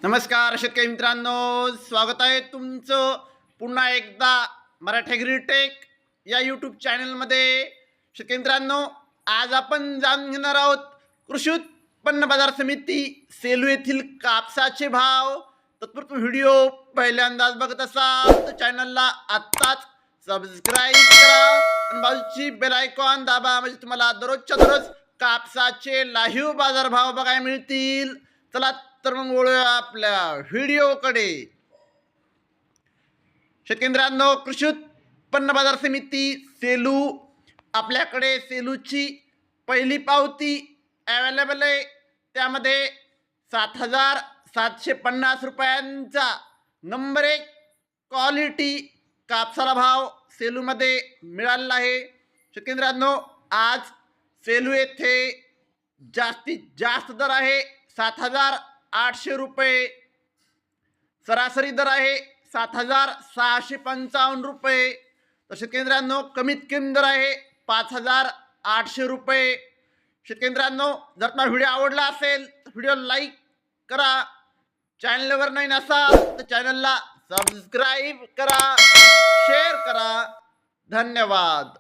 नमस्कार शेतकरी मित्रांनो, स्वागत आहे तुमचं पुन्हा एकदा मराठी ॲग्रीटेक या यूट्यूब चॅनलमध्ये. शेतकरी मित्रांनो, आज आपण जाणून घेणार आहोत कृषी उत्पन्न बाजार समिती सेलू येथील कापसाचे भाव. तत्पूर्वी व्हिडिओ पहिल्यांदाच बघत असाल तर चॅनलला आत्ताच सबस्क्राईब करा आणि बाजूची बेल आयकॉन दाबा, म्हणजे तुम्हाला दररोजच्या दररोज कापसाचे लाईव्ह बाजारभाव बघायला मिळतील. चला तर मग वळूया आपल्या व्हिडिओकडे. शेतकरी मित्रांनो, कृषी उत्पन्न बाजार समिती सेलू, आपल्याकडे सेलूची पहिली पावती अवेलेबल आहे. त्यामध्ये 7,750 रुपयांचा नंबर 1 क्वालिटी कापसाला भाव सेलूमध्ये मिळालेला आहे. शेतकरी मित्रांनो, आज सेलू येथे जास्तीत जास्त दर आहे 7,800 रुपये. सरासरी दर आहे 7,655 रुपये. तर शेतकरी मित्रांनो, कमीत कमी दर आहे 5,800 रुपये. शेतकरी मित्रांनो, जर तुम्हाला व्हिडिओ आवडला असेल तर व्हिडिओ लाईक करा. चॅनलवर नाही नसाल तर चॅनलला सबस्क्राईब करा, शेअर करा. धन्यवाद.